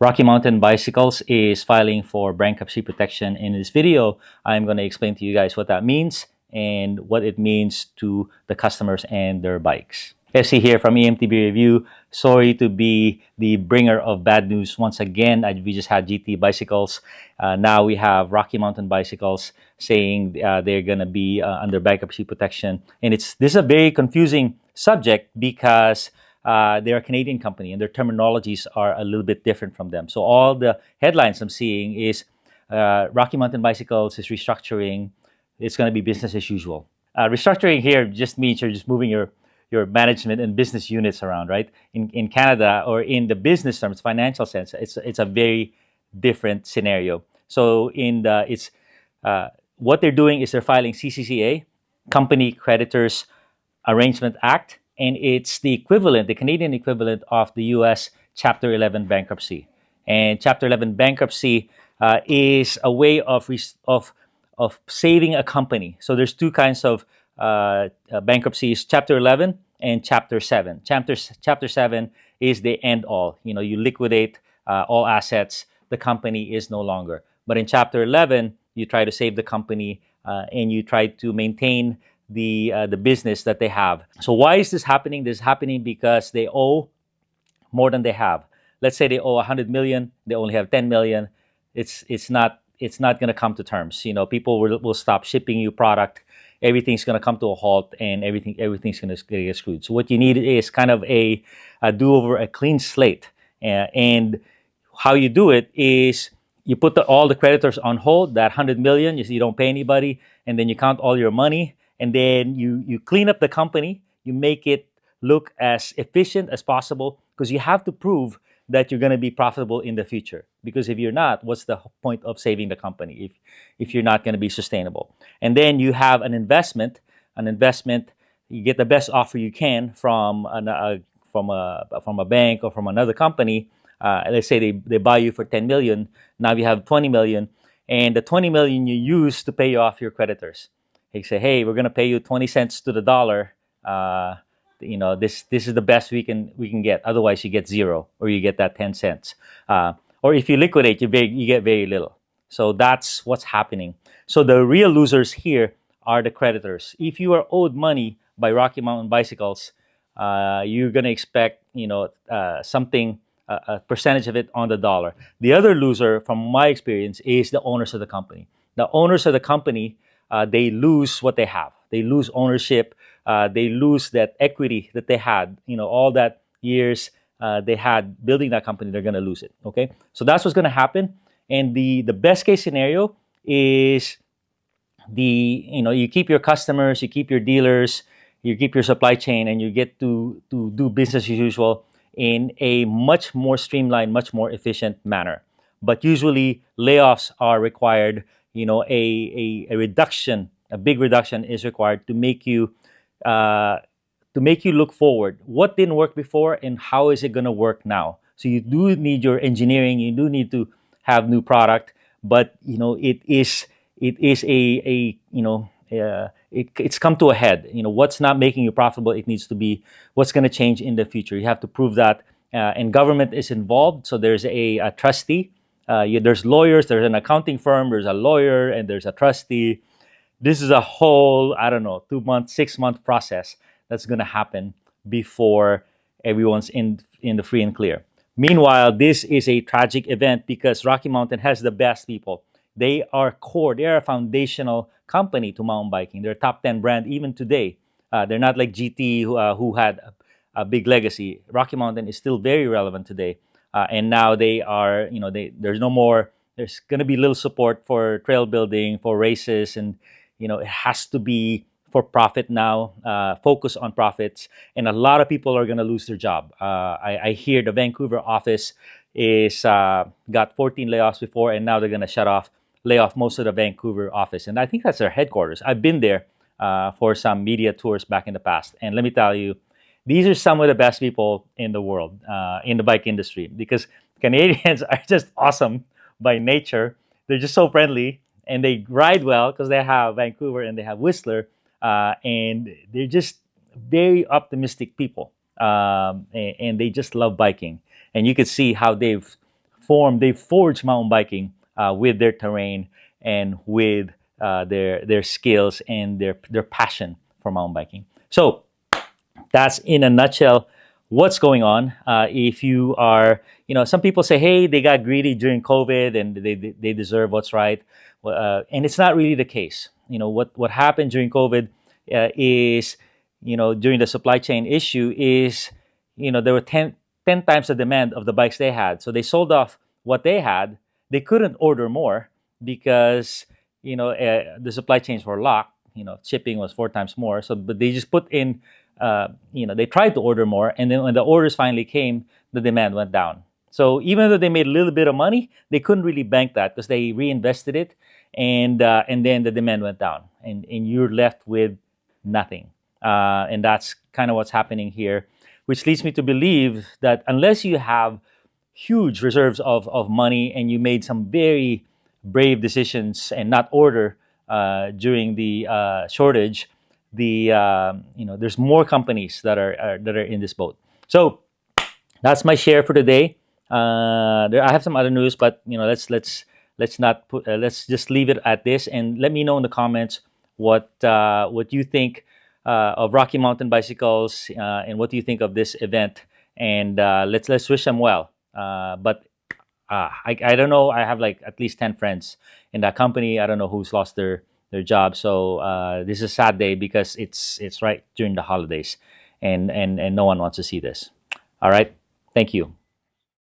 Rocky Mountain Bicycles is filing for bankruptcy protection. In this video, I'm going to explain to you guys what that means and what it means to the customers and their bikes. FC here from E-MTB Review. Sorry to be the bringer of bad news once again. We just had GT Bicycles. Now we have Rocky Mountain Bicycles saying they're going to be under bankruptcy protection. And this is a very confusing subject because they're a Canadian company and their terminologies are a little bit different from them. So all the headlines I'm seeing is Rocky Mountain Bicycles is restructuring. It's going to be business as usual. Restructuring here just means you're just moving your management and business units around, right? In Canada, or in the business terms, financial sense, it's a very different scenario. So what they're doing is they're filing CCCA, Company Creditors Arrangement Act, and it's the equivalent, the Canadian equivalent of the U.S. Chapter 11 bankruptcy. And Chapter 11 bankruptcy is a way of saving a company. So there's two kinds of bankruptcies: Chapter 11 and Chapter 7. Chapter 7 is the end all. You liquidate all assets. The company is no longer. But in Chapter 11, you try to save the company and you try to maintain the business that they have. So why is this happening? This is happening because they owe more than they have. Let's say they owe 100 million. They only have 10 million. It's not going to come to terms. People will stop shipping you product. Everything's going to come to a halt, and everything's going to get screwed. So what you need is kind of a do-over, a clean slate. And how you do it is you put all the creditors on hold. That 100 million, you don't pay anybody, and then you count all your money, and then you clean up the company. You make it look as efficient as possible, because you have to prove that you're going to be profitable in the future. Because if you're not, what's the point of saving the company if you're not going to be sustainable? And then you have an investment. You get the best offer you can from a bank or from another company. Let's say they buy you for 10 million. Now you have 20 million, and the 20 million you use to pay off your creditors. They say, hey, we're going to pay you 20 cents to the dollar. This is the best we can get. Otherwise, you get zero, or you get that 10 cents. Or if you liquidate, you get very little. So that's what's happening. So the real losers here are the creditors. If you are owed money by Rocky Mountain Bicycles, you're going to expect something, a percentage of it on the dollar. The other loser, from my experience, is the owners of the company. The owners of the company, they lose what they have. They lose ownership. They lose that equity that they had. All that years they had building that company, they're going to lose it. Okay, so that's what's going to happen. And the best case scenario is you keep your customers, you keep your dealers, you keep your supply chain, and you get to do business as usual in a much more streamlined, much more efficient manner. But usually layoffs are required. A reduction, a big reduction is required to make you look forward. What didn't work before, and how is it going to work now? So you do need your engineering. You do need to have new product, but it's come to a head. What's not making you profitable? It needs to be what's going to change in the future. You have to prove that, and government is involved. So there's a trustee. There's lawyers. There's an accounting firm. There's a lawyer, and there's a trustee. This is a whole, 2-month, 6-month process that's going to happen before everyone's in the free and clear. Meanwhile, this is a tragic event because Rocky Mountain has the best people. They are core. They are a foundational company to mountain biking. They're a top 10 brand even today. They're not like GT who had a big legacy. Rocky Mountain is still very relevant today. And now they are, there's no more, there's going to be little support for trail building, for races, and it has to be for profit now, focus on profits. And a lot of people are going to lose their job. I hear the Vancouver office is got 14 layoffs before, and now they're going to lay off most of the Vancouver office. And I think that's their headquarters. I've been there for some media tours back in the past. And let me tell you, these are some of the best people in the world, in the bike industry, because Canadians are just awesome by nature. They're just so friendly, and they ride well because they have Vancouver and they have Whistler, and they're just very optimistic people, and they just love biking. And you can see how they've they forged mountain biking with their terrain and with their skills and their passion for mountain biking. So that's in a nutshell what's going on. If you are, some people say, hey, they got greedy during COVID and they deserve what's right. And it's not really the case. What happened during COVID is, during the supply chain issue is, there were 10 times the demand of the bikes they had. So they sold off what they had. They couldn't order more because, the supply chains were locked. Shipping was 4 times more. So, but they just put in, they tried to order more, and then when the orders finally came, the demand went down. So even though they made a little bit of money, they couldn't really bank that because they reinvested it, and then the demand went down, and you're left with nothing. And that's kind of what's happening here, which leads me to believe that unless you have huge reserves of money and you made some very brave decisions and not order during the shortage, there's more companies that are in this boat. So that's my share for today. I have some other news, but let's not put let's just leave it at this, and let me know in the comments what you think of Rocky Mountain Bicycles, and what do you think of this event, and let's wish them well. But I don't know. I have like at least 10 friends in that company. I don't know who's lost their job. So this is a sad day because it's right during the holidays, and no one wants to see this. All right. Thank you.